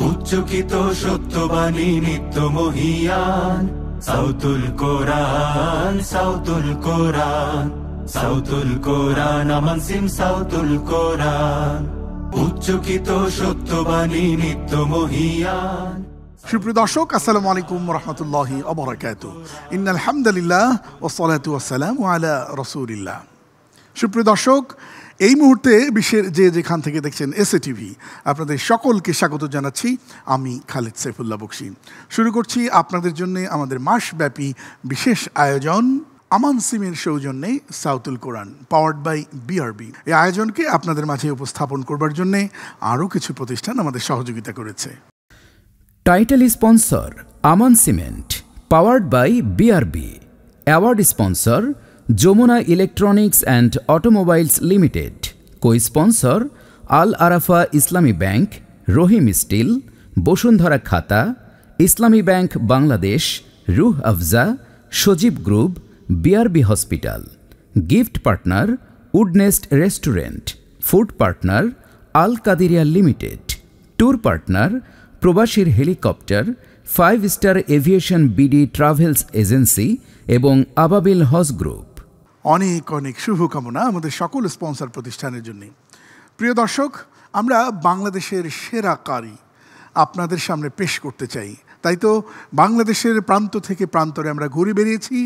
উচ্চকিত সত্যবাণী নিত্য মহিয়ান, সাউতুল কোরআন, সাউতুল কোরআন, সাউতুল কোরআন, আমান সিম সাউতুল কোরআন। উচ্চকিত সত্যবাণী নিত্য মহিয়ান। সুপ্রিয় দর্শক, আসসালামু আলাইকুম রহমতুল্লাহি ওয়া বারাকাতুহু। ইন্নাল হামদুলিল্লাহ ওয়াসসালাতু ওয়াসসালামু আলা রাসূলিল্লাহ। সুপ্রিয় দর্শক, এই মুহূর্তে বিশ্বের যে যেখান থেকে দেখছেন এসএ টিভি, আপনাদের সকলকে স্বাগত জানাচ্ছি। আমি খালেদ সাইফুল্লাহ বকশী। শুরু করছি আপনাদের জন্য আমাদের মাসব্যাপী বিশেষ আয়োজন আমান সিমের সৌজন্যে সাউতুল কোরআন, পাওয়ার্ড বাই বিআরবি। এই আয়োজনকে আপনাদের মাঝে উপস্থাপন করবার জন্য আরও কিছু প্রতিষ্ঠান আমাদের সহযোগিতা করেছে। Title sponsor Aman cement, powered by BRB. Award sponsor Jamuna electronics and automobiles limited. Co sponsor Al Arafah Islami bank, Rahim still, Bashundhara খাতা, ইসলামী bank Bangladesh, Rooh Afza, Sajeeb group, BRB hospital. Gift partner Woodnest restaurant. Food partner Al Qadiria limited. Tour partner প্রবাসীর helicopter, 5 star aviation BD travels agency এবং আবাবিল হজ group. অনেক অনেক শুভকামনা আমাদের সকল sponsor প্রতিষ্ঠানের জন্য। প্রিয় দর্শক, আমরা বাংলাদেশের সেরা কারি আপনাদের সামনে পেশ করতে চাই। তাই তো বাংলাদেশের প্রান্ত থেকে প্রান্তরে আমরা ঘুরে বেরিয়েছি,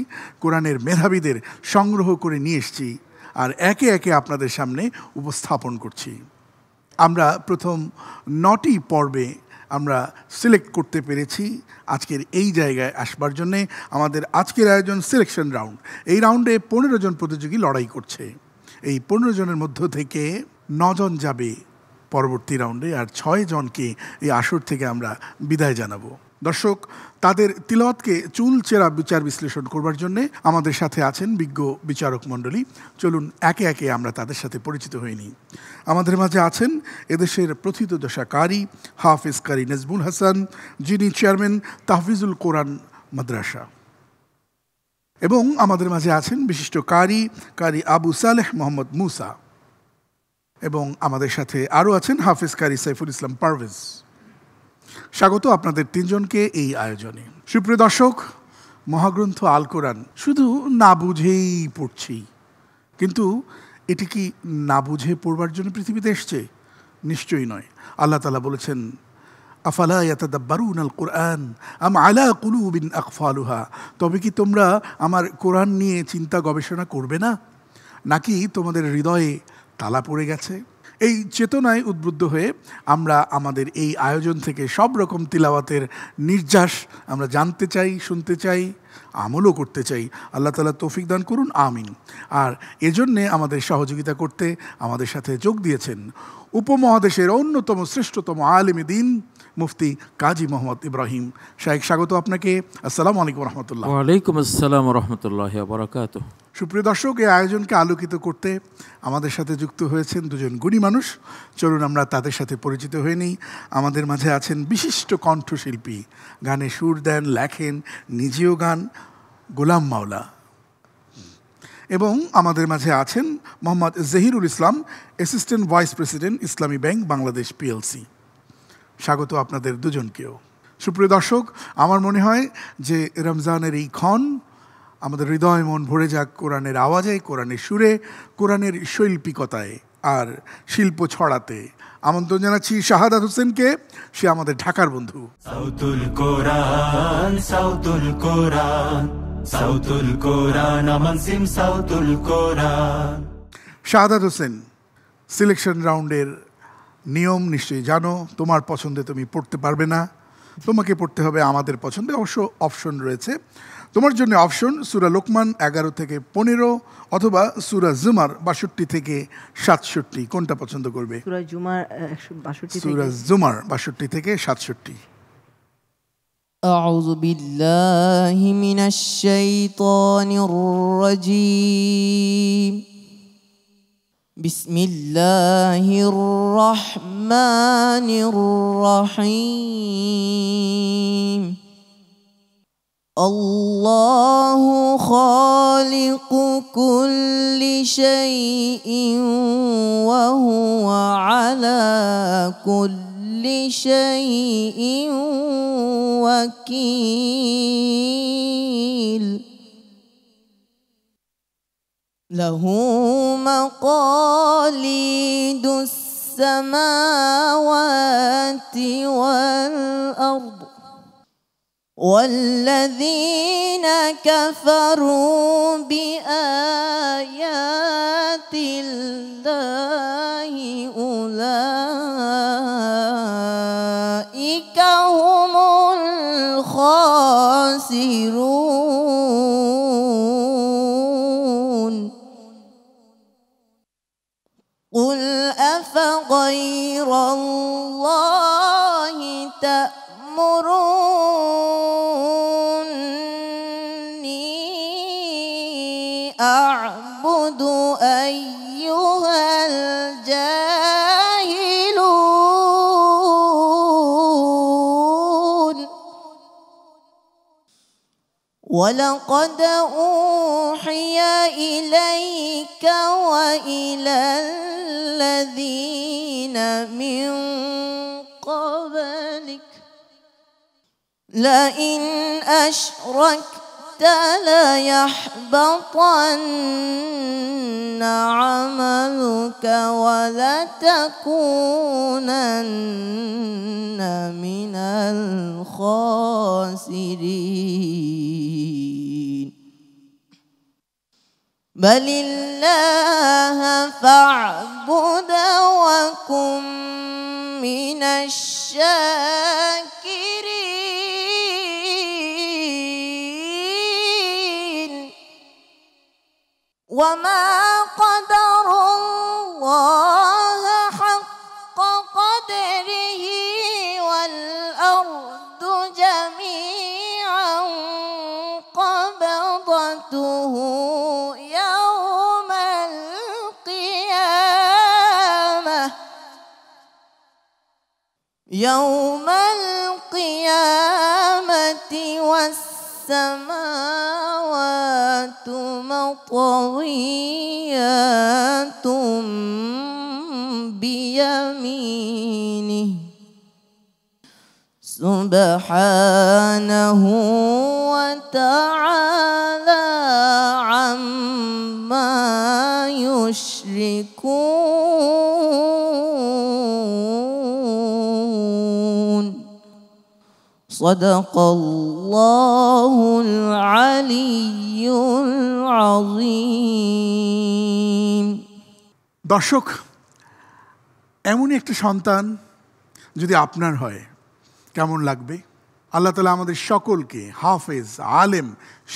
কোরআনের মেধাবীদের সংগ্রহ করে নিয়ে এসেছি আর একে একে আপনাদের সামনে উপস্থাপন করছি। আমরা প্রথম 9টি পর্বে আমরা সিলেক্ট করতে পেরেছি আজকের এই জায়গায় আসবার জন্যে। আমাদের আজকের আয়োজন সিলেকশন রাউন্ড। এই রাউন্ডে 15 জন প্রতিযোগী লড়াই করছে। এই 15 জনের মধ্য থেকে 9 জন যাবে পরবর্তী রাউন্ডে, আর 6 জনকে এই আসর থেকে আমরা বিদায় জানাবো। দর্শক, তাদের তিলাওয়াতকে চুলচেরা বিচার বিশ্লেষণ করবার জন্যে আমাদের সাথে আছেন বিজ্ঞ বিচারক মণ্ডলী। চলুন একে একে আমরা তাদের সাথে পরিচিত হয়ে নিই। আমাদের মাঝে আছেন এদেশের প্রথিতযশা কারি হাফিজ কারি নাজমুল হাসান, যিনি চেয়ারম্যান তাহফিজুল কোরআন মাদ্রাসা। এবং আমাদের মাঝে আছেন বিশিষ্ট কারি আবু সালেহ মোহাম্মদ মুসা। এবং আমাদের সাথে আরও আছেন হাফিজ কারি সাইফুল ইসলাম পারভেজ। স্বাগত আপনাদের 3 জনকে এই আয়োজনে। সুপ্রিয় দর্শক, মহাগ্রন্থ আল কোরআন শুধু না বুঝেই পড়ছি, কিন্তু এটি কি না বুঝে পড়বার জন্য পৃথিবীতে এসছে? নিশ্চয়ই নয়। আল্লাহ তাআলা বলেছেন, আফালা ইয়াতাদাব্বারুনাল কুরআন আম আলা কুলুবিন আকফালুহা। তবে কি তোমরা আমার কোরআন নিয়ে চিন্তা গবেষণা করবে না, নাকি তোমাদের হৃদয়ে তালা পড়ে গেছে? এই চেতনায় উদ্বুদ্ধ হয়ে আমরা আমাদের এই আয়োজন থেকে সব রকম তিলাওয়াতের নির্যাস আমরা জানতে চাই, শুনতে চাই, আমলও করতে চাই। আল্লাহ তাআলা তৌফিক দান করুন, আমিন। আর এজন্যে আমাদের সহযোগিতা করতে আমাদের সাথে যোগ দিয়েছেন উপমহাদেশের অন্যতম শ্রেষ্ঠতম আলেমে দ্বীন মুফতি কাজী মোহাম্মদ ইব্রাহিম শাইখ। স্বাগত আপনাকে। আসসালামু আলাইকুম রহমতুল্লাহ। ওয়ালাইকুম আসসালাম রহমতুল্লাহি ওয়া বারাকাতুহু। সুপ্রিয় দর্শক, এই আয়োজনকে আলোকিত করতে আমাদের সাথে যুক্ত হয়েছেন 2 জন গুণী মানুষ। চলুন আমরা তাদের সাথে পরিচিত হয়ে নিই। আমাদের মাঝে আছেন বিশিষ্ট কণ্ঠশিল্পী, গানে সুর দেন, লেখেন, নিজেও গান, গোলাম মাওলা। এবং আমাদের মাঝে আছেন মোহাম্মদ জহিরুল ইসলাম, অ্যাসিস্ট্যান্ট ভাইস প্রেসিডেন্ট ইসলামী ব্যাংক বাংলাদেশ পিএলসি। স্বাগত আপনাদের 2 জনকেও। সুপ্রিয় দর্শক, আমার মনে হয় যে রমজানের এই ক্ষণ আমাদের হৃদয় মন ভরে যাক কোরআনের আওয়াজে, কোরআনের সুরে, কোরআনের শৈল্পিকতায় আর শিল্প ছড়াতে। আমন্ত্রণ জানাচ্ছি শাহাদাত হোসেনকে, সে আমাদের ঢাকার বন্ধু। সাউতুল কোরআন, সাউতুল কোরআন, সাউতুল কোরআন, আমান সিম সাউতুল কোরআন। শাহাদাত হোসেন, সিলেকশন রাউন্ডের নিয়ম নিশ্চয়ই জানো। তোমার পছন্দে তুমি পড়তে পারবে না, তোমাকে পড়তে হবে আমাদের পছন্দে। অবশ্য অপশন রয়েছে তোমার জন্য। অপশন সূরা লোকমান 11 থেকে 15 অথবা সূরা জুমার 62 থেকে 67। কোনটা পছন্দ করবে? সূরা জুমার 162 সূরা জুমার 62 থেকে 67। আউযু বিল্লাহি মিনাশ শাইতানির রাজীম। বিসমিল্লাহির রহমানির রহিম। الله خالق كل شيء وهو كل شيء وكيل له مقاليد السماوات والأرض والذين كفروا بآيات الله أولئك هم الخاسرون قل أفغير الله تأمروني أعبد أيها الجاهلون ولقد أوحي إليك وإلى الذين من قبلك لئن أشركت ليحبطن عملك ولتكونن من الخاسرين بل الله فاعبد وكن من الشاكرين وما قدر الله حق قدره والأرض جميعا قبضته يوم القيامة والسماوات مطويات بيمينه سبحانه وتعالى عما يشركون صدق الله العلي العظيم দর্শক, এমনই একটা সন্তান যদি আপনার হয় কেমন লাগবে? আল্লাহ তাআলা আমাদের সকলকে হাফেজ, আলেম,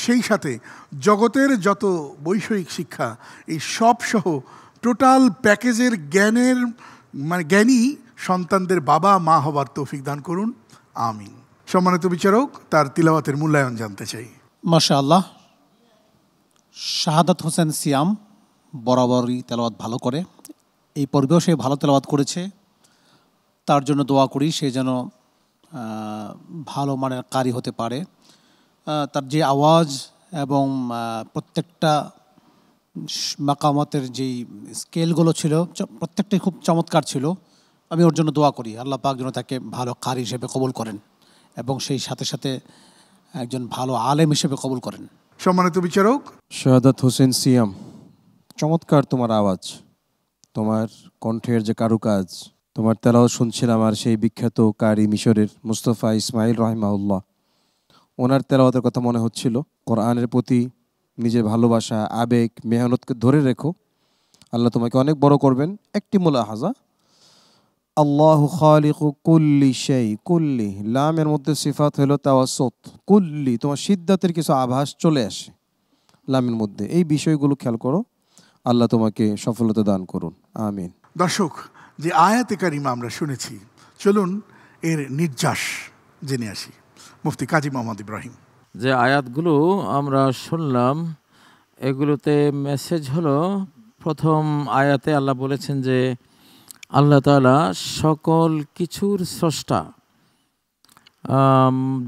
সেই সাথে জগতের যত বৈষয়িক শিক্ষা এই সব সহ টোটাল প্যাকেজের জ্ঞানের জ্ঞানী সন্তানদের বাবা মা হবার তৌফিক দান করুন, আমিন। সম্মানিত বিচারক, তার তিলাওয়াতের মূল্যায়ন জানতে চাই। মাশাআল্লাহ, শাহাদাত হোসেন সিয়াম বরাবরই তেলাওয়াত ভালো করে, এই পর্বেও সে ভালো তেলাওয়াত করেছে। তার জন্য দোয়া করি সে যেন ভালো মানের কারি হতে পারে। তার যে আওয়াজ এবং প্রত্যেকটা মাকামাতের যেই স্কেলগুলো ছিল প্রত্যেকটাই খুব চমৎকার ছিল। আমি ওর জন্য দোয়া করি আল্লাহ পাক যেন তাকে ভালো কারি হিসেবে কবুল করেন এবং সেই সাথে সাথে একজন ভালো আলেম হিসেবে কবুল করেন। সম্মানিত বিচারক, শাহাদাত হোসেন সিয়াম, চমৎকার তোমার আওয়াজ, তোমার কণ্ঠের যে কারুকাজ, তোমার তেলাওয়াত শুনছিলাম আর সেই বিখ্যাত কারি মিশরের মুস্তাফা ইসমাইল রাহিমাহুল্লাহ, ওনার তেলাওয়াতের কথা মনে হচ্ছিল। কোরআনের প্রতি নিজের ভালোবাসা, আবেগ, মেহনতকে ধরে রেখো, আল্লাহ তোমাকে অনেক বড় করবেন। একটি মুলাহাজা, আল্লাহু খালিকু কুল্লি শাই, কুল্লি লামের মধ্যে সিফাত হলো তাওয়াসুত, কুল্লি তোমার সিদ্ধাতের কিছু আভাস চলে আসে লামের মধ্যে। এই বিষয়গুলো খেয়াল করো, আল্লাহ তোমাকে সফলতা দান করুন, আমিন। দর্শক, যে আয়াতে কারিমা আমরা শুনেছি, চলুন এর নির্যাস জেনে আসি। মুফতি কাজী মোহাম্মদ ইব্রাহিম। যে আয়াতগুলো আমরা শুনলাম এগুলোতে মেসেজ হলো, প্রথম আয়াতে আল্লাহ বলেছেন যে আল্লাহ তাআলা সকল কিছুর স্রষ্টা,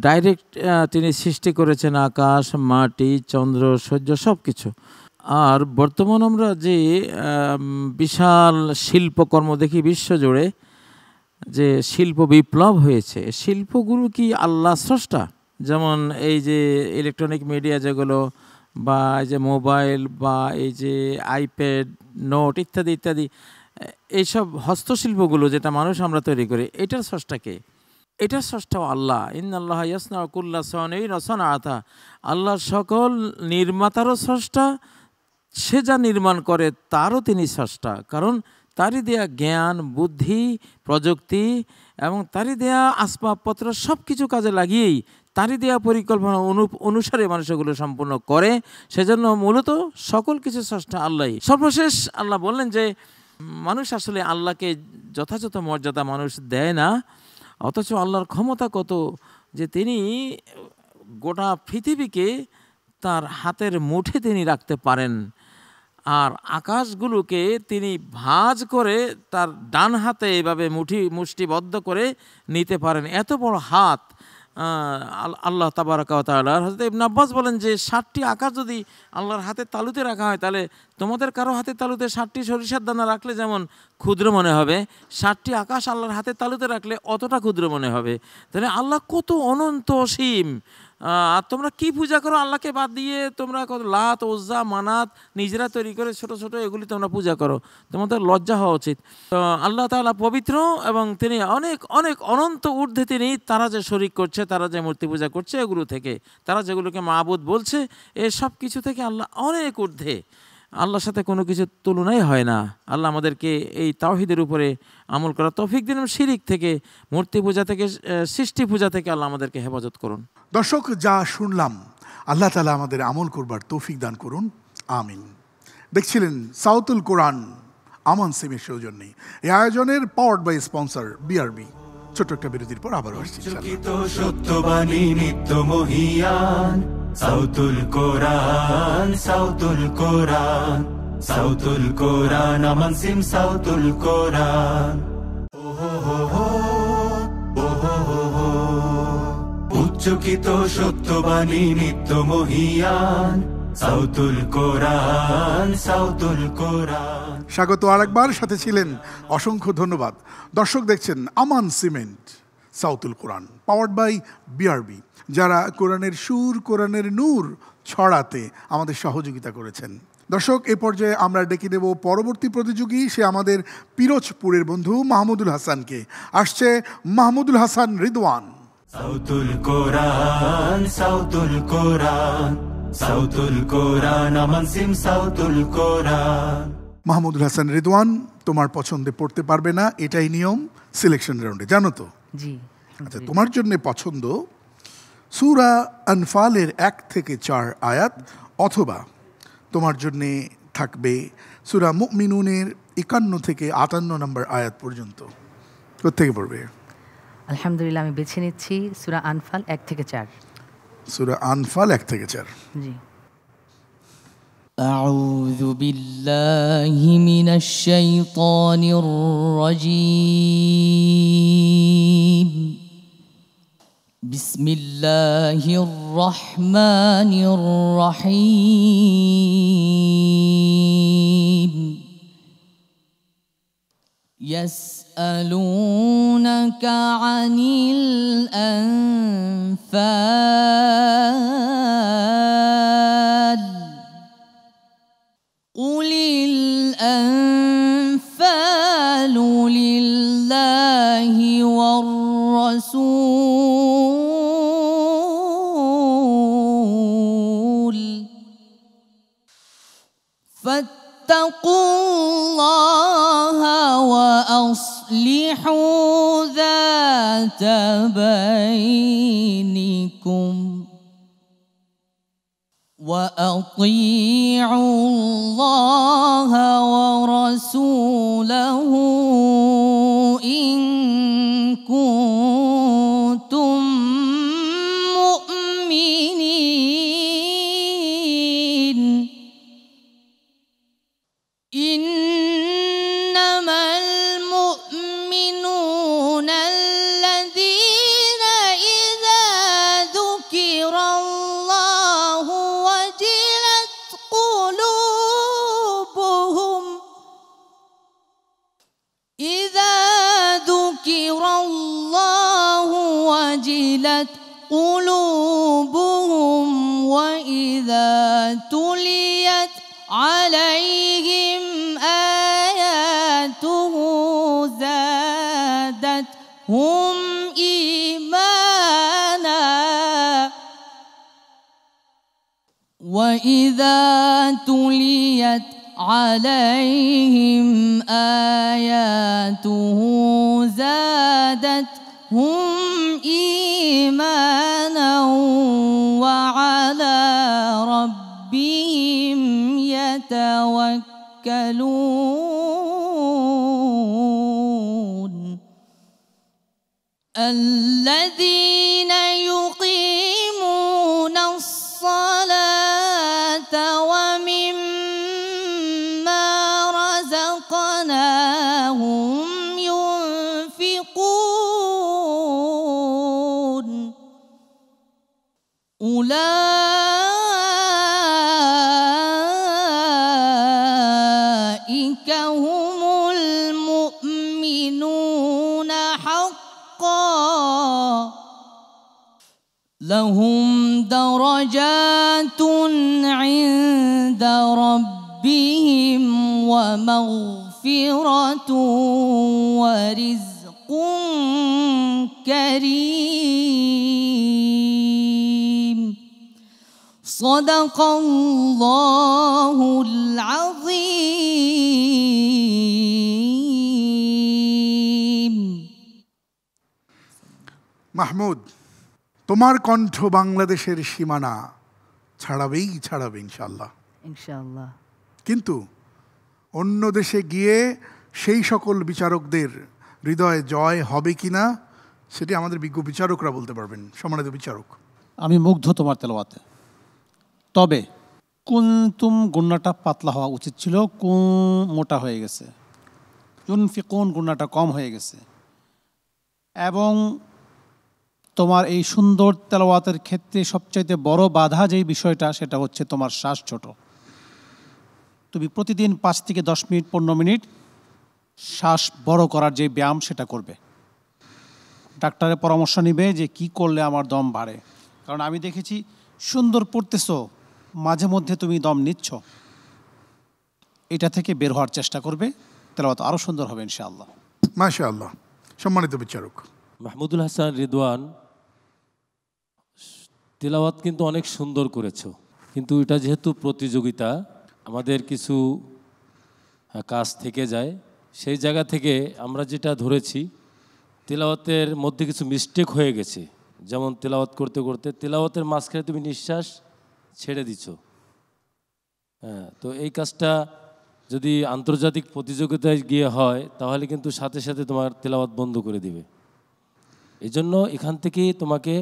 ডাইরেক্ট তিনি সৃষ্টি করেছেন আকাশ, মাটি, চন্দ্র, সূর্য সব কিছু। আর বর্তমান আমরা যে বিশাল শিল্পকর্ম দেখি বিশ্বজুড়ে, যে শিল্প বিপ্লব হয়েছে, শিল্পগুলো কি আল্লাহ স্রষ্টা? যেমন এই যে ইলেকট্রনিক মিডিয়া যেগুলো, বা এই যে মোবাইল, বা এই যে আইপ্যাড, নোট ইত্যাদি ইত্যাদি, এইসব হস্তশিল্পগুলো যেটা মানুষ আমরা তৈরি করি, এটার স্রষ্টাকে? এটার স্রষ্টাও আল্লাহ। ইন্নাল্লাহ ইয়াসনাউ কুল্লা সানিইন সানাআতা। আল্লাহ সকল নির্মাতারও স্রষ্টা, সে যা নির্মাণ করে তারও তিনি স্রষ্টা। কারণ তারই দেয়া জ্ঞান, বুদ্ধি, প্রযুক্তি এবং তারই দেয়া আসবাবপত্র সব কিছু কাজে লাগিয়েই তারই দেয়া পরিকল্পনা অনুসারে মানুষ এগুলো সম্পূর্ণ করে। সেজন্য মূলত সকল কিছু স্রষ্টা আল্লাহই। সর্বশেষ আল্লাহ বললেন যে মানুষ আসলে আল্লাহকে যথাযথ মর্যাদা মানুষ দেয় না, অথচ আল্লাহর ক্ষমতা কত যে তিনি গোটা পৃথিবীকে তার হাতের মুঠে তিনি রাখতে পারেন, আর আকাশগুলোকে তিনি ভাঁজ করে তার ডান হাতে এভাবে মুষ্টিবদ্ধ করে নিতে পারেন। এত বড় হাত আল্লাহ তাবারাকা ওয়া তাআলার। হযরত ইবনে আব্বাস বলেন যে 60টি আকাশ যদি আল্লাহর হাতের তালুতে রাখা হয়, তাহলে তোমাদের কারো হাতের তালুতে 60টি সরিষার দানা রাখলে যেমন ক্ষুদ্র মনে হবে, 60টি আকাশ আল্লাহর হাতের তালুতে রাখলে অতটা ক্ষুদ্র মনে হবে। তাহলে আল্লাহ কত অনন্ত অসীম। আর তোমরা কি পূজা করো আল্লাহকে বাদ দিয়ে? তোমরা কত লাত, ওজ্জা, মানাত নিজেরা তৈরি করে ছোট ছোট এগুলি তোমরা পূজা করো, তোমাদের লজ্জা হওয়া উচিত। তো আল্লাহ তাআলা পবিত্র এবং তিনি অনেক অনেক অনন্ত ঊর্ধ্বে। তিনি তারা যে শরিক করছে, তারা যে মূর্তি পূজা করছে, এগুলো থেকে, তারা যেগুলোকে মাবুদ বলছে, এই সব কিছু থেকে আল্লাহ অনেক ঊর্ধ্বে। আল্লাহর সাথে কোনো কিছু তুলনাই হয় না। আল্লাহ আমাদেরকে এই তাওহীদের উপরে আমল করা তৌফিক দিন। শিরিক থেকে, মূর্তি পূজা থেকে, সৃষ্টি পূজা থেকে আল্লাহ আমাদেরকে হেফাজত করুন। দর্শক, যা শুনলাম, আল্লাহ তাআলা আমাদের আমল করবার তৌফিক দান করুন, আমিন। দেখছিলেন সাউতুল কোরআন আমান সিমের সৌজন্যে এই আয়োজনের পাওয়ার্ড বাই স্পন্সর বিআরবি। ছোট্ট একটা বিরতির পর আবার আসছি। সত্যবাণী নিত্য মহিয়ান, সাউতুল কোরআন, সাউতুল কোরআন, সাউতুল কোরআন, আমান সিম সাউতুল কোরআন। উচ্চকিত সত্যবাণী নিত্য মহিয়ান, সাউতুল কোরআন, সাউতুল কোরআন। স্বাগত আরেকবার, সাথে ছিলেন অসংখ্য ধন্যবাদ। দর্শক, দেখছেন Aman cement Sautul Quran powered by BRB, যারা কোরআনের সুর, কোরআনের নূর ছড়াতে আমাদের সহযোগিতা করেছেন। দর্শক, এ পর্যায়ে আমরা ডেকে নেব পরবর্তী প্রতিযোগী। সে আমাদের পিরোজপুরের বন্ধু মাহমুদুল হাসানকে। আসছে মাহমুদুল হাসান রিদওয়ান। সাউতুল কোরআন, সাউতুল কোরআন, সাউতুল কোরআন, আমান সিম সাউতুল কোরআন। মাহমুদুল হাসান রিদওয়ান, তোমার পছন্দে পড়তে পারবে না, এটাই নিয়ম সিলেকশন রাউন্ডে, জানো তো? জি। আচ্ছা, তোমার জন্য পছন্দ সূরা আনফালের 1 থেকে 4 আয়াত, অথবা তোমার জন্য থাকবে সূরা মুমিনুনের 51 থেকে 58 নম্বর আয়াত পর্যন্ত। কোত্থেকে পড়বে? আলহামদুলিল্লাহ, আমি বেছে নিচ্ছি সূরা আনফাল 1 থেকে 4। সূরা আনফাল 1 থেকে 4। জি। أعوذ بالله من الشيطان الرجيم. بسم الله الرحمن الرحيم. يسألونك عن الأنفال قل الأنفال لله والرسول فاتقوا الله وأصلحوا ذات بينكم وأطيعوا الله ورسوله إن كنتم مؤمنين. إنما المؤمنون الذين إذا ذكر الله وجلت قلوبهم وجلت قلوبهم وإذا تليت عليهم آياته زادتهم إيمانا وإذا تليت عليهم آياته زادتهم إيمانا وعلى ربهم يتوكلون الذين يقيمون الصلاة ومما رزقناهم ينفقون أولئك هم المؤمنون حقا لهم درجات عند ربهم ومغفرة ورزق كريم صدق الله العظيم মাহমুদ, তোমার কণ্ঠ বাংলাদেশের সীমানা ছাড়াবে ইনশাআল্লাহ। ইনশাআল্লাহ। কিন্তু অন্য দেশে গিয়ে সেই সকল বিচারকদের হৃদয়ে জয় হবে কিনা সেটি আমাদের বিজ্ঞ বিচারকরা বলতে পারবেন। সম্মানিত বিচারক, আমি মুগ্ধ তোমার তেলাওয়াতে। তবে কুনতুম গুন্নাটা পাতলা হওয়া উচিত ছিল, মোটা হয়ে গেছে। ইউনফিকুন গুন্নাটা কম হয়ে গেছে। এবং তোমার এই সুন্দর তেলাওয়াতের ক্ষেত্রে সবচাইতে বড় বাধা যেই বিষয়টা, সেটা হচ্ছে তোমার শ্বাস ছোট। তুমি প্রতিদিন 5 থেকে 10 মিনিট 15 মিনিট শ্বাস বড় করার যে ব্যায়াম সেটা করবে। ডাক্তারের পরামর্শ নিবে যে কি করলে আমার দম বাড়ে। কারণ আমি দেখেছি সুন্দর পড়তেছো, মাঝে মধ্যে তুমি দম নিচ্ছ। এটা থেকে বের হওয়ার চেষ্টা করবে, তেলাওয়াত আরও সুন্দর হবে ইনশাআল্লাহ। মাশাআল্লাহ। সম্মানিত বিচারক মাহমুদুল হাসান রিদওয়ান, তেলাওয়াত কিন্তু অনেক সুন্দর করেছো, কিন্তু এটা যেহেতু প্রতিযোগিতা, আমাদের কিছু কাজ থেকে যায়। সেই জায়গা থেকে আমরা যেটা ধরেছি, তেলাওয়াতের মধ্যে কিছু মিস্টেক হয়ে গেছে। যেমন তেলাওয়াত করতে করতে তেলাওয়াতের মাঝখানে তুমি নিঃশ্বাস ছেড়ে দিচ্ছ। হ্যাঁ, তো এই কাজটা যদি আন্তর্জাতিক প্রতিযোগিতায় গিয়ে হয় তাহলে কিন্তু সাথে সাথে তোমার তেলাওয়াত বন্ধ করে দিবে। এই জন্য এখান থেকে তোমাকে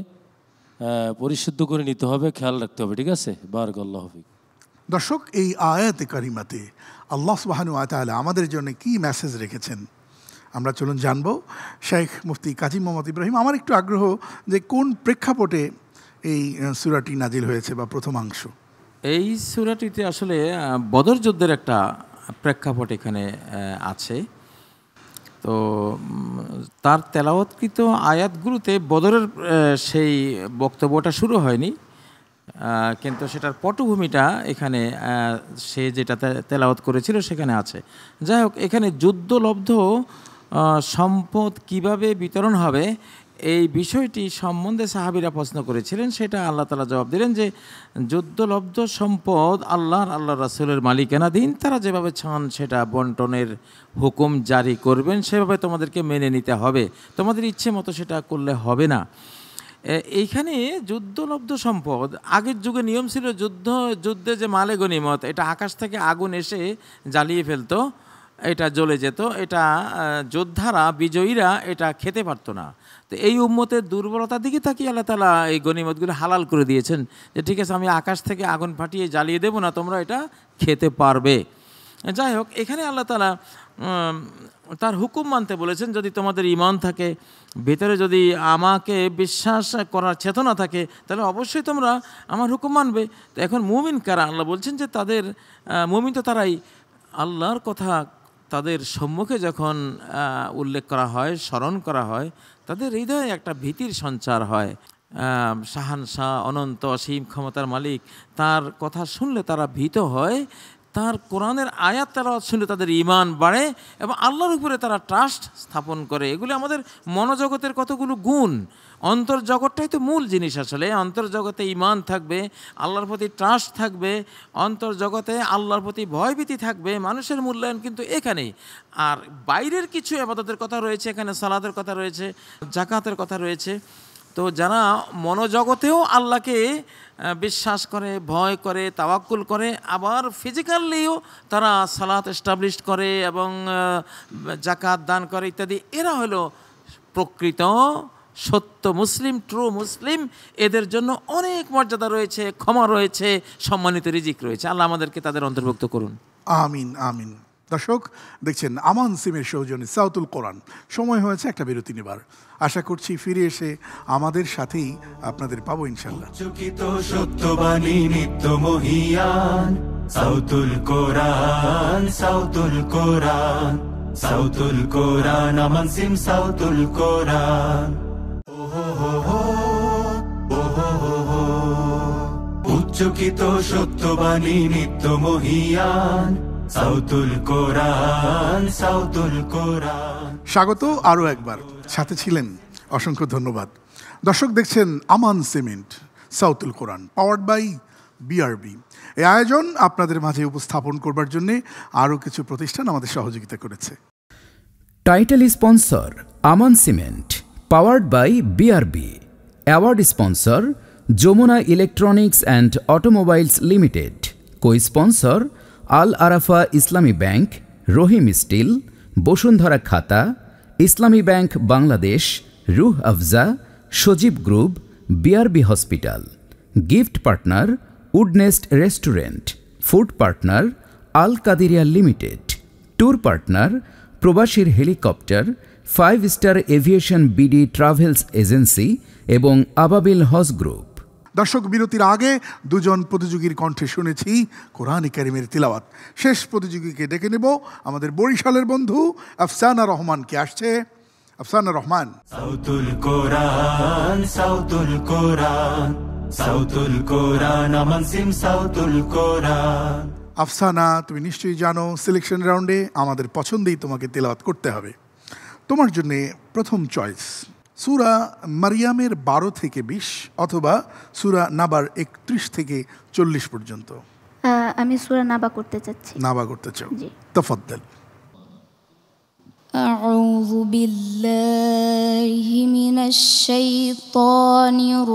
পরিশুদ্ধ করে নিতে হবে, খেয়াল রাখতে হবে। ঠিক আছে? বারাকাল্লাহু ফিক। দর্শক, এই আয়াতে কারিমাতে আল্লাহ সুবহানাহু ওয়া তাআলা আমাদের জন্য কি মেসেজ রেখেছেন আমরা চলুন জানবো। শেখ মুফতি কাজী মোহাম্মদ ইব্রাহিম, আমার একটু আগ্রহ যে কোন প্রেক্ষাপটে এই সূরাটি নাজিল হয়েছে বা প্রথমাংশ? এই সূরাটিতে আসলে বদর যুদ্ধের একটা প্রেক্ষাপট এখানে আছে। তো তার তেলাওয়াতকৃত আয়াতগুলোতে বদরের সেই বক্তব্যটা শুরু হয়নি, কিন্তু সেটার পটভূমিটা এখানে সে যেটা তেলাওয়াত করেছিল সেখানে আছে। যাই হোক, এখানে যুদ্ধলব্ধ সম্পদ কিভাবে বিতরণ হবে এই বিষয়টি সম্বন্ধে সাহাবীরা প্রশ্ন করেছিলেন। সেটা আল্লাহ তাআলা জবাব দিলেন যে যুদ্ধলব্ধ সম্পদ আল্লাহ রাসূলের মালিকানাধীন, তারা যেভাবে চান সেটা বন্টনের হুকুম জারি করবেন, সেভাবে তোমাদেরকে মেনে নিতে হবে, তোমাদের ইচ্ছে মতো সেটা করলে হবে না। এইখানে যুদ্ধলব্ধ সম্পদ, আগের যুগে নিয়ম ছিল যুদ্ধে যে মালে গনিমত, এটা আকাশ থেকে আগুন এসে জ্বালিয়ে ফেলতো, এটা জ্বলে যেত, এটা যোদ্ধারা বিজয়ীরা এটা খেতে পারতো না। তো এই উম্মতের দুর্বলতার দিকে তাকিয়ে আল্লাহ তাআলা এই গনিমতগুলো হালাল করে দিয়েছেন যে ঠিক আছে, আমি আকাশ থেকে আগুন ফাটিয়ে জ্বালিয়ে দেবো না, তোমরা এটা খেতে পারবে। যাই হোক, এখানে আল্লাহ তাআলা তার হুকুম মানতে বলেছেন। যদি তোমাদের ঈমান থাকে, ভেতরে যদি আমাকে বিশ্বাস করার চেতনা থাকে, তাহলে অবশ্যই তোমরা আমার হুকুম মানবে। তো এখন মুমিন কারা? আল্লাহ বলছেন যে তাদের মুমিন তো তারাই আল্লাহর কথা তাদের সম্মুখে যখন উল্লেখ করা হয়, স্মরণ করা হয়, তাদের হৃদয়ে একটা ভীতির সঞ্চার হয়। শাহানশাহ, অনন্ত অসীম ক্ষমতার মালিক, তার কথা শুনলে তারা ভীত হয়, তার কোরআনের আয়াত তেলাওয়াত শুনলে তাদের ঈমান বাড়ে এবং আল্লাহর উপরে তারা ট্রাস্ট স্থাপন করে। এগুলি আমাদের মনোজগতের কতগুলো গুণ। অন্তর্জগৎটাই তো মূল জিনিস। আসলে অন্তর্জগতে ঈমান থাকবে, আল্লাহর প্রতি ট্রাস্ট থাকবে, অন্তর্জগতে আল্লাহর প্রতি ভয়ভীতি থাকবে, মানুষের মূল্যায়ন কিন্তু এখানেই। আর বাইরের কিছু ইবাদতের কথা রয়েছে, এখানে সালাতের কথা রয়েছে, জাকাতের কথা রয়েছে। তো যারা মনোজগতেও আল্লাহকে বিশ্বাস করে, ভয় করে, তাওয়াক্কুল করে, আবার ফিজিক্যালিও তারা সালাত এস্টাবলিশ করে এবং জাকাত দান করে ইত্যাদি, এরা হলো প্রকৃত সত্য মুসলিম, ট্রু মুসলিম। এদের জন্য অনেক মর্যাদা রয়েছে, ক্ষমা রয়েছে, সম্মানিত রিজিক রয়েছে। আল্লাহ আমাদেরকে তাদের অন্তর্ভুক্ত করুন। আমিন আমিন। দর্শক দেখছেন আমান সিমের সৌজন্যে সাউতুল কোরআন। সময় হয়েছে একটা বিরতি নেবার। আশা করছি ফিরে এসে আমাদের সাথেই আপনাদের পাবো ইনশাল্লাহ। চকিত সত্যবাণী নিত্য মহিয়ান সাউতুল কোরআন, সাউতুল কোরআন, সাউতুল কোরআন, আমান সিম সাউতুল কোরআন। উচ্চকিত সত্যবাণী নিত্য মহিয়ান সাউতুল কোরআন, সাউতুল কোরআন। স্বাগত আরও একবার, সাথে ছিলেন অসংখ্য ধন্যবাদ। দর্শক দেখছেন Aman cement Sautul Quran, powered by BRB. এই আয়োজন আপনাদের মাঝে উপস্থাপন করবার জন্য আরও কিছু প্রতিষ্ঠান আমাদের সহযোগিতা করেছে। Title sponsor Aman cement, powered by BRB. Award sponsor Jamuna electronics and automobiles limited. Co sponsor Al Arafah Islami bank, Rahim still, Bashundhara খাতা, ইসলামী bank Bangladesh, Rooh Afza, Sajeeb group, BRB hospital. Gift partner Woodnest restaurant. Food partner Al Qadiria limited. Tour partner প্রবাসীর helicopter, 5 star aviation BD travels agency এবং আবাবিল হজ group. দর্শক বিরতির আগে দুজন প্রতিযোগীর কণ্ঠে শুনেছি কোরআন কারিমের তিলাওয়াত। শেষ প্রতিযোগীকে ডেকে নেব, আমাদের বরিশালের বন্ধু আফসানা রহমানকে। আসছে আফসানা রহমান। সাউতুল কোরআন, সাউতুল কোরআন, সাউতুল কোরআন, আমান সিম সাউতুল কোরআন। আফসানা, তুমি নিশ্চয়ই জানো সিলেকশন রাউন্ডে আমাদের পছন্দেই তোমাকে তিলাওয়াত করতে হবে। তোমার জন্য প্রথম চয়েস সূরা মারিয়ামের 12 থেকে 20 অথবা সূরা নাবার 31 থেকে 40 পর্যন্ত। আমি সূরা নাবা করতে চাচ্ছি। নাবা করতে চাও? জি। তাফাদ্দাল। আউযু বিল্লাহি মিনাশ শাইতানির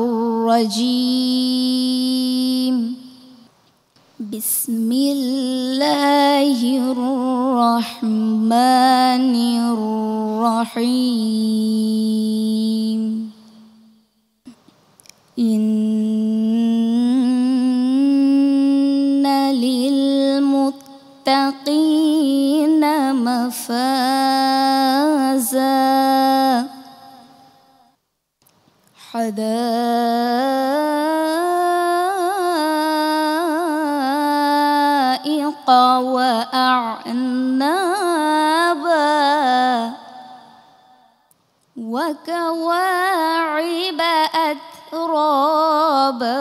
রাজীম। বিসমিল্লাহির রহমানির রহিম। ইন্না লিল মুত্তাকিনা মাফাজা হাদাইকা ওয়া আ'নাবা ওয়া কাওয়াইবা আতরাবা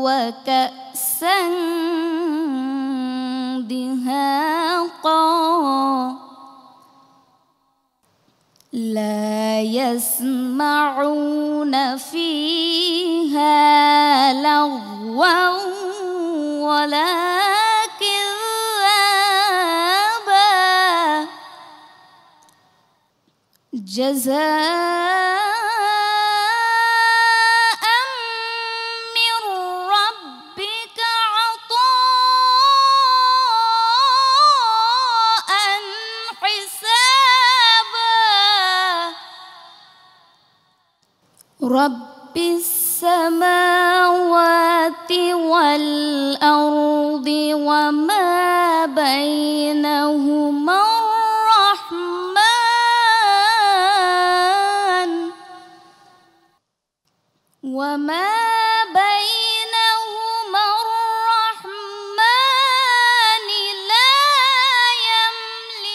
ওয়া কা'সান দিহাকা لا يسمعون فيها لغوا ولا كذابا جزاء من ربك عطاء حسابا رب السماوات والأرض وما بينهما الرحمن وما بينهما الرحمن لا يملكون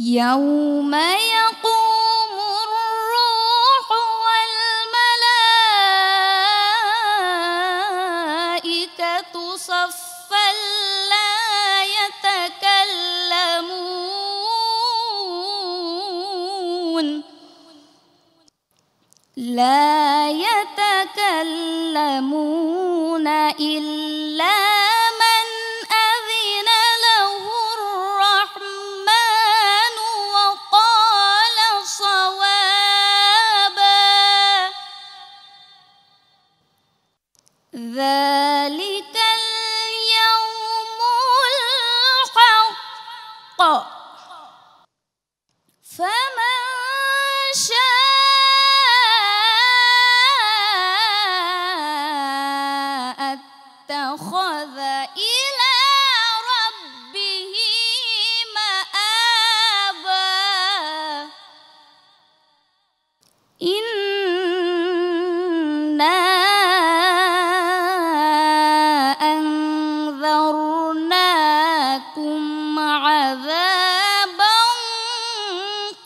يوم يقوم الروح والملائكة صفا لا يتكلمون إلا من أذن له الرحمن وقال صوابا ذلك اليوم الحق فمن شاء اتخذ إلى ربه مآبا إنا أنذرناكم عذابا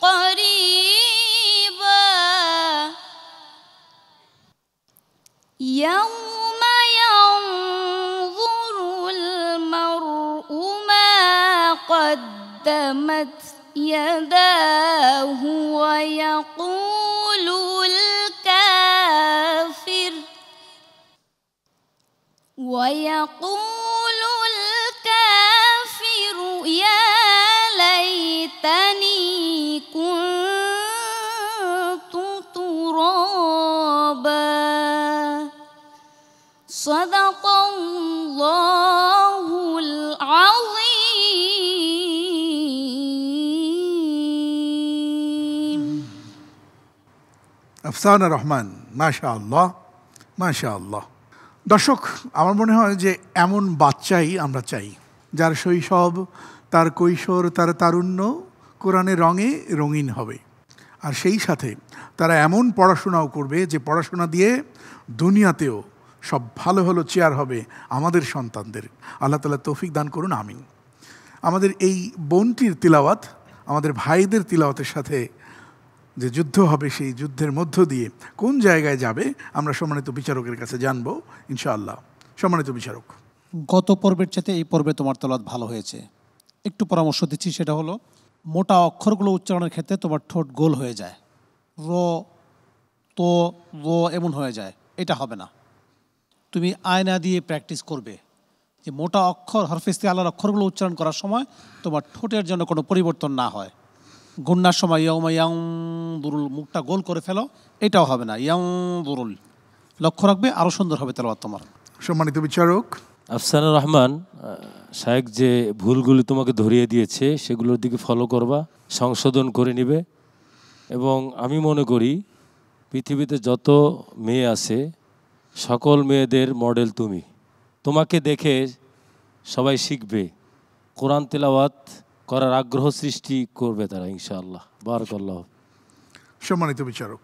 قريبا يوم ينظر المرء ما قدمت يداه ويقول الكافر يا ليتني كنت ترابا صدق الله العظيم আফসানা রহমান, মাশাআল্লাহ মাশাআল্লাহ। দর্শক, আমার মনে হয় যে এমন বাচ্চাই আমরা চাই, যার শৈশব, তার কৈশোর, তার তারুণ্য কোরআনের রঙে রঙিন হবে। আর সেই সাথে তারা এমন পড়াশোনাও করবে যে পড়াশোনা দিয়ে দুনিয়াতেও সব ভালো ভালো চেয়ার হবে আমাদের সন্তানদের। আল্লাহ তাআলা তৌফিক দান করুন, আমিন। আমাদের এই বোনটির তিলাওয়াত আমাদের ভাইদের তিলাওয়াতের সাথে যে যুদ্ধ হবে, সেই যুদ্ধের মধ্য দিয়ে কোন জায়গায় যাবে আমরা সম্মানিত বিচারকের কাছে জানবো ইনশাআল্লাহ। সম্মানিত বিচারক, গত পর্বের চাইতে এই পর্বে তোমার তেলাওয়াত ভালো হয়েছে। একটু পরামর্শ দিচ্ছি, সেটা হলো মোটা অক্ষরগুলো উচ্চারণের ক্ষেত্রে তোমার ঠোঁট গোল হয়ে যায়, র তো র এমন হয়ে যায়, এটা হবে না। তুমি আয়না দিয়ে প্র্যাকটিস করবে যে মোটা অক্ষর হরফে ইস্তিআলার অক্ষরগুলো উচ্চারণ করার সময় তোমার ঠোঁটের জন্য কোনো পরিবর্তন না হয়। গুন্নার সময় ইয়াউমা ইয়ানদুরুল মুখটা গোল করে ফেলো, এটাও হবে না, ইয়ানদুরুল। লক্ষ্য রাখবে, আরও সুন্দর হবে তেলাওয়াত তোমার। সম্মানিত বিচারক, আফসানা রহমান শায়েখ যে ভুলগুলি তোমাকে ধরিয়ে দিয়েছে সেগুলোর দিকে ফলো করবা, সংশোধন করে নিবে। এবং আমি মনে করি পৃথিবীতে যত মেয়ে আছে সকল মেয়েদের মডেল তুমি। তোমাকে দেখে সবাই শিখবে, কোরআন তেলাওয়াত করার আগ্রহ সৃষ্টি করবে তারা ইনশাআল্লাহ। বারাকাল্লাহ। সম্মানিত বিচারক,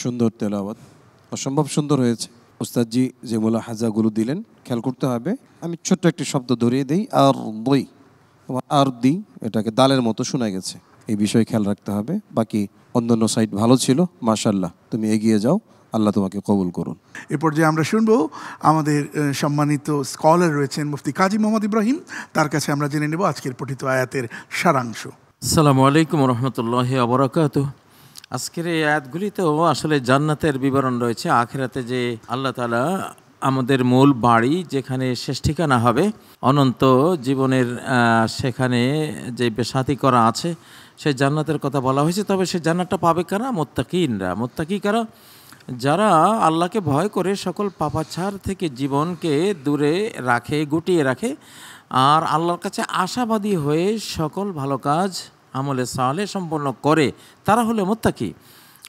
সুন্দর তেলাওয়াত, অসম্ভব সুন্দর হয়েছে। উস্তাদজি যে মুলাহাজাগুলো দিলেন খেয়াল করতে হবে। আমি ছোট্ট একটি শব্দ ধরিয়ে দিই, আর দই, তোমার আর দি এটাকে দালের মতো শোনা গেছে, এই বিষয়ে খেয়াল রাখতে হবে। বাকি অন্যান্য সাইড ভালো ছিল, মাশাআল্লাহ, তুমি এগিয়ে যাও, আল্লাহ তোমাকে কবুল করুন। এ পর্যায়ে আমরা শুনবো আমাদের সম্মানিত স্কলার রয়েছেন মুফতি কাজী মোহাম্মদ ইব্রাহিম, তার কাছে আমরা জেনে নেব আজকের পঠিত আয়াতের সারাংশ। আসসালামু আলাইকুম রহমতুল্লাহি ওয়া বারাকাতুহু। আজকের এই আয়াতগুলিতেও আসলে জান্নাতের বিবরণ রয়েছে। আখিরাতে যে আল্লাহ তাআলা আমাদের মূল বাড়ি, যেখানে শেষ ঠিকানা হবে অনন্ত জীবনের, সেখানে যে সাথী করা আছে সেই জান্নাতের কথা বলা হয়েছে। তবে সেই জান্নাতটা পাবে কারা? মুত্তাকিনরা। মুত্তাকি কারা? যারা আল্লাহকে ভয় করে সকল পাপাচার থেকে জীবনকে দূরে রাখে, গুটিয়ে রাখে, আর আল্লাহর কাছে আশাবাদী হয়ে সকল ভালো কাজ আমলে সালে সম্পন্ন করে, তারা হলো মুত্তাকি।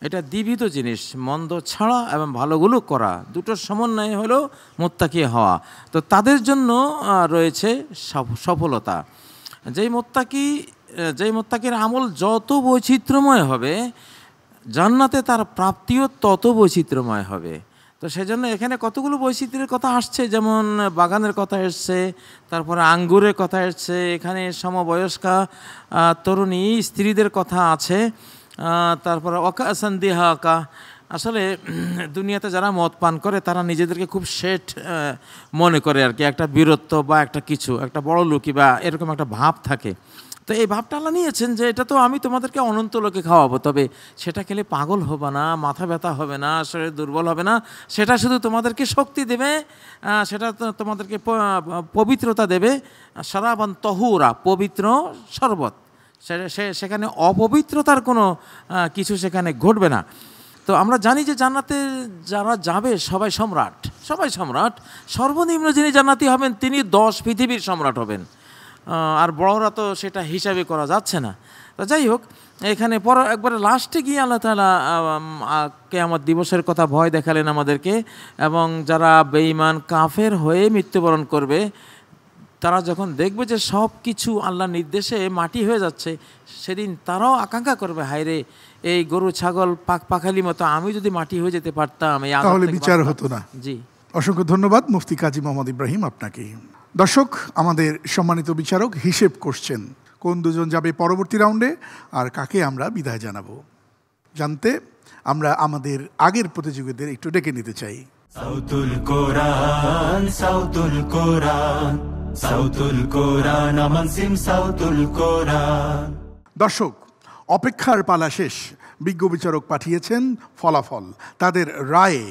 এটা দ্বিবিধ জিনিস, মন্দ ছাড়া এবং ভালোগুলো করা, দুটোর সমন্বয় হলো মুত্তাকি হওয়া। তো তাদের জন্য রয়েছে সফলতা। যেই মুত্তাকির আমল যত বৈচিত্র্যময় হবে, জান্নাতে তার প্রাপ্তিও তত বৈচিত্র্যময় হবে। তো সেজন্য এখানে কতগুলো বৈচিত্র্যের কথা আসছে, যেমন বাগানের কথা এসছে, তারপরে আঙ্গুরের কথা এসছে, এখানে সমবয়স্কা তরুণী স্ত্রীদের কথা আছে, তারপরে অকাসান দিহাকা। আসলে দুনিয়াতে যারা মদ পান করে তারা নিজেদেরকে খুব শেঠ মনে করে আর কি, একটা বীরত্ব বা একটা কিছু একটা বড় লোকই বা এরকম একটা ভাব থাকে। তো এই ভাবটা আল্লাহ নিয়েছেন যে এটা তো আমি তোমাদেরকে অনন্ত লোকে খাওয়াবো, তবে সেটা খেলে পাগল হবে না, মাথা ব্যথা হবে না, শরীর দুর্বল হবে না, সেটা শুধু তোমাদেরকে শক্তি দেবে, সেটা তোমাদেরকে পবিত্রতা দেবে। সারাবান তহুরা, পবিত্র শরবত, সেখানে অপবিত্রতার কোনো কিছু সেখানে ঘটবে না। তো আমরা জানি যে জান্নাতে যারা যাবে সবাই সম্রাট, সবাই সম্রাট। সর্বনিম্ন যিনি জান্নাতি হবেন তিনি 10 পৃথিবীর সম্রাট হবেন, আর বড়রা তো সেটা হিসাবে করা যাচ্ছে না। তো যাই হোক, এখানে একবারে লাস্টে গিয়ে আল্লাহ তাআলা কিয়ামত দিবসের কথা ভয় দেখালেন আমাদেরকে, এবং যারা বেঈমান কাফের হয়ে মৃত্যুবরণ করবে তারা যখন দেখবে যে সব কিছু আল্লাহর নির্দেশে মাটি হয়ে যাচ্ছে, সেদিন তারাও আকাঙ্ক্ষা করবে, হায়রে এই গরু ছাগল পাখালি মতো আমি যদি মাটি হয়ে যেতে পারতাম, তাহলে বিচার হতো না। জি, অসংখ্য ধন্যবাদ মুফতি কাজী মোহাম্মদ ইব্রাহিম আপনাকে। দর্শক, আমাদের সম্মানিত বিচারক হিসেব করছেন কোন দুজন যাবে পরবর্তী রাউন্ডে আর কাকে আমরা বিদায় জানাবো। জানতে আমরা আমাদের আগের প্রতিযোগীদের একটু ডেকে নিতে চাই। সাউতুল কোরআন, সাউতুল কোরআন, সাউতুল কোরআন, আমান সিম সাউতুল কোরআন। দর্শক, অপেক্ষার পালা শেষ। বিজ্ঞ বিচারক পাঠিয়েছেন ফলাফল। তাদের রায়ে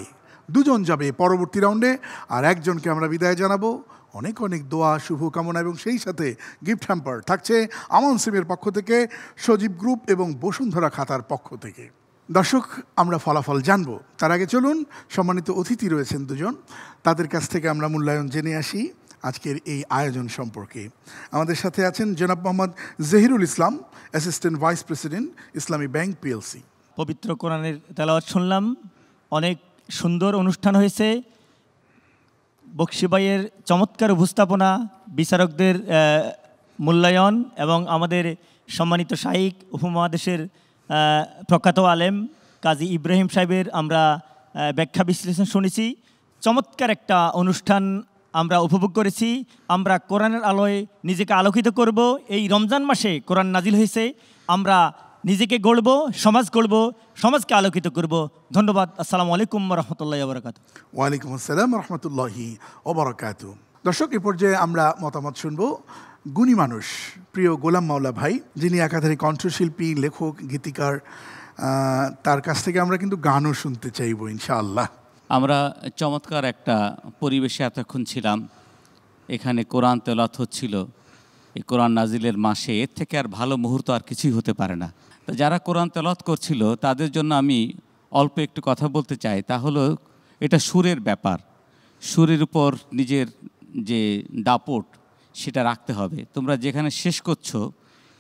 দুজন যাবে পরবর্তী রাউন্ডে আর একজনকে আমরা বিদায় জানাবো। অনেক অনেক দোয়া, শুভকামনা এবং সেই সাথে গিফট হ্যাম্পার থাকছে আমান সিমের পক্ষ থেকে, সজীব গ্রুপ এবং বসুন্ধরা খাতার পক্ষ থেকে। দর্শক, আমরা ফলাফল জানবো তার আগে চলুন, সম্মানিত অতিথি রয়েছেন দুজন, তাদের কাছ থেকে আমরা মূল্যায়ন জেনে আসি আজকের এই আয়োজন সম্পর্কে। আমাদের সাথে আছেন জনাব মোহাম্মদ জহিরুল ইসলাম, অ্যাসিস্ট্যান্ট ভাইস প্রেসিডেন্ট, ইসলামী ব্যাংক পিএলসি। পবিত্র কোরআনের তেলাওয়াত শুনলাম, অনেক সুন্দর অনুষ্ঠান হয়েছে। বকশি ভাইয়ের চমৎকার উপস্থাপনা, বিচারকদের মূল্যায়ন এবং আমাদের সম্মানিত শাইখ উপমহাদেশের প্রখ্যাত আলেম কাজী ইব্রাহিম সাহেবের আমরা ব্যাখ্যা বিশ্লেষণ শুনেছি। চমৎকার একটা অনুষ্ঠান আমরা উপভোগ করেছি। আমরা কোরআনের আলোয় নিজেকে আলোকিত করব। এই রমজান মাসে কোরআন নাজিল হয়েছে, আমরা নিজেকে গড়ব, সমাজ গড়ব, সমাজকে আলোকিত করব। ধন্যবাদ। আসসালামু আলাইকুম রহমতুল্লাহি ওয়া বারাকাতুহু। ওয়ালাইকুম আসসালাম রহমতুল্লাহি ওয়া বারাকাতুহু। দর্শক, এ পর্যায়ে আমরা মতামত শুনব গুণী মানুষ প্রিয় গোলাম মাওলা ভাই, যিনি একাধারে কণ্ঠশিল্পী, লেখক, গীতিকার। তার কাছ থেকে আমরা কিন্তু গানও শুনতে চাইব ইনশাআল্লাহ। আমরা চমৎকার একটা পরিবেশে এতক্ষণ ছিলাম, এখানে কোরআন তেলাওয়াত হচ্ছিল এই কোরআন নাজিলের মাসে, এর থেকে আর ভালো মুহূর্ত আর কিছুই হতে পারে না। তো যারা কোরআন তেলাওয়াত করছিল তাদের জন্য আমি অল্প একটু কথা বলতে চাই। তা হলো, এটা সুরের ব্যাপার, সুরের উপর নিজের যে দাপট সেটা রাখতে হবে। তোমরা যেখানে শেষ করছো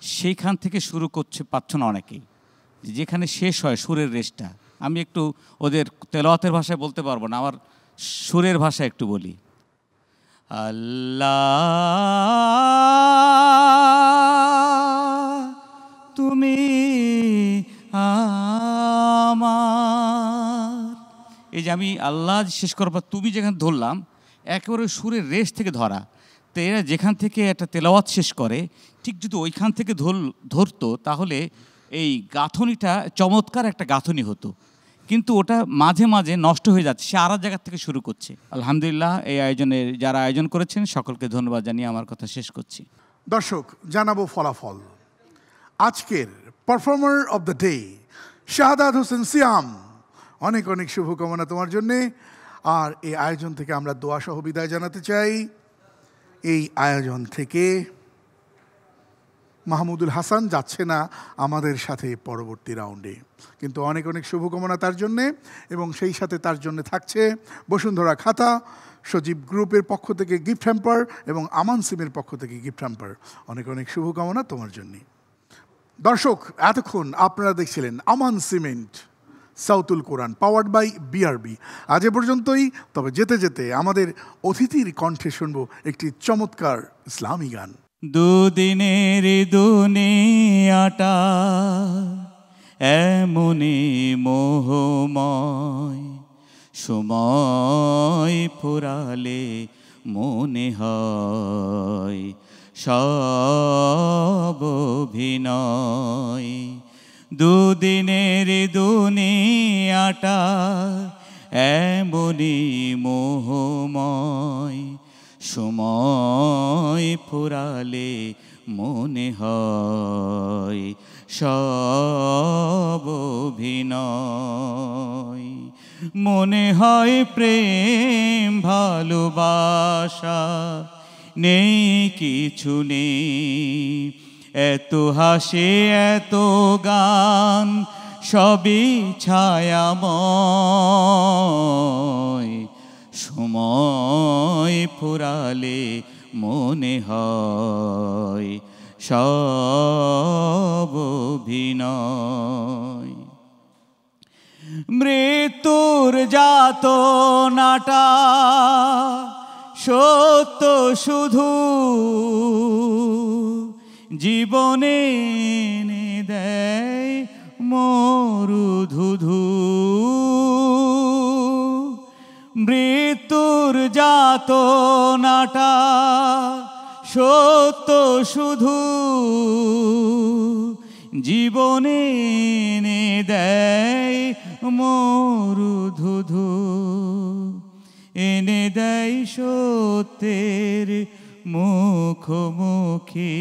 সেইখান থেকে শুরু পাচ্ছ না অনেকেই, যেখানে শেষ হয় সুরের রেশটা। আমি একটু ওদের তেলাওয়াতের ভাষায় বলতে পারবো না, আমার সুরের ভাষায় একটু বলি। আল্লাহ তুমি আমার, এই যে আমি আল্লাহ শেষ করার পর তুমি যেখানে ধরলাম, একেবারে সুরের রেশ থেকে ধরা। তো এরা যেখান থেকে একটা তেলাওয়াত শেষ করে, ঠিক যদি ওইখান থেকে ধরতো তাহলে এই গাঁথনিটা চমৎকার একটা গাঁথনি হতো, কিন্তু ওটা মাঝে মাঝে নষ্ট হয়ে যাচ্ছে, সে আর এক জায়গা থেকে শুরু করছে। আলহামদুলিল্লাহ, এই আয়োজনের যারা আয়োজন করেছেন সকলকে ধন্যবাদ জানিয়ে আমার কথা শেষ করছি। দর্শক, জানাবো ফলাফল। আজকের performer of the day Shahadat Hossain সিয়াম, অনেক অনেক শুভকামনা তোমার জন্যে। আর এই আয়োজন থেকে আমরা দোয়া সহ বিদায় জানাতে চাই। এই আয়োজন থেকে মাহমুদুল হাসান যাচ্ছে না আমাদের সাথে পরবর্তী রাউন্ডে, কিন্তু অনেক অনেক শুভকামনা তার জন্যে, এবং সেই সাথে তার জন্য থাকছে বসুন্ধরা খাতা, সজীব গ্রুপের পক্ষ থেকে গিফট হ্যাম্পার এবং আমান সিমের পক্ষ থেকে গিফট হ্যাম্পার। অনেক অনেক শুভকামনা তোমার জন্যে। দর্শক, এতক্ষণ আপনারা দেখছিলেন Aman cement Sautul Quran powered by BRB. আজ এ পর্যন্তই। তবে যেতে যেতে আমাদের অতিথির কণ্ঠে শুনবো একটি চমৎকার ইসলামী গান। দুদিনের দুনিয়াটা এমনি মোহময়, সময় ফুরালে মনে হয় সব অভিনয়। দুদিনের দুনিয়াটা এমনি মোহময়, সময় ফুরালে মনে হয় সব অভিনয়। মনে হয় প্রেম ভালোবাসা নেই, কিছু নেই, এত হাসি এত গান সবই ছায়াময়। সময় ফুরালে মনে হয় সব অভিনয়। মৃত্যুর যাতনাটা সত্য শুধু, জীবনে এনে দেয় মরুধুধু। মৃত্যুর যাতনাটা সত্য শুধু, জীবনে এনে দেয় মরুধুধু। এনে দেয় সত্যের মুখোমুখি,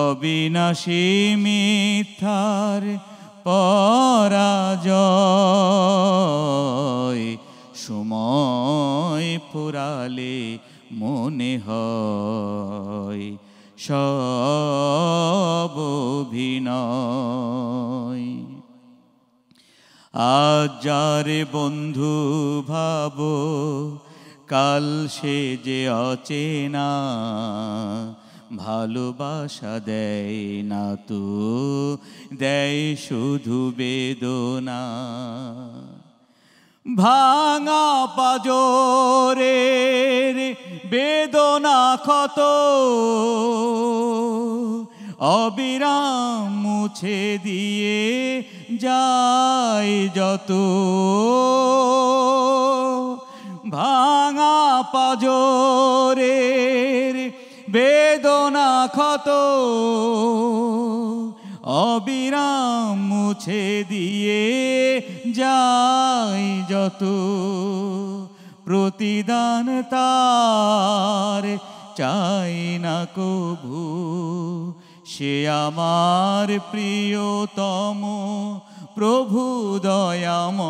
অবিনাশী মিথ্যার পরাজয়। সময় ফুরালে মনে হয় সব অভিনয়। আজ যারে বন্ধু ভাবো, কাল সে যে অচেনা, ভালোবাসা দেয় না তো দেয় শুধু বেদনা। ভাঙা পাজরের বেদনা ক্ষত অবিরাম মুছে দিয়ে যায় যত। ভাঙা পাজরের বেদনা ক্ষত অবিরাম মুছে দিয়ে যায় যত। প্রতিদান তার চাই না কভু, সে আমার প্রিয়তম প্রভু দয়াময়।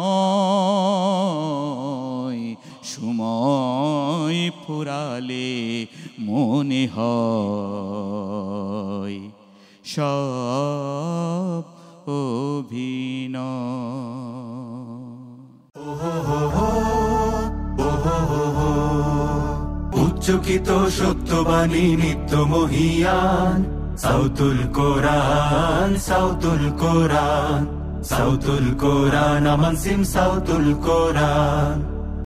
সময় ফুরালে মনে হয় সব উচ্চকিত সত্যবাণী নিত্য মহিয়ান, সাউতুল কোরআন, সাউতুল কোরআন, সাউতুল কোরআন, আমান সিম সাউতুল কোরআন।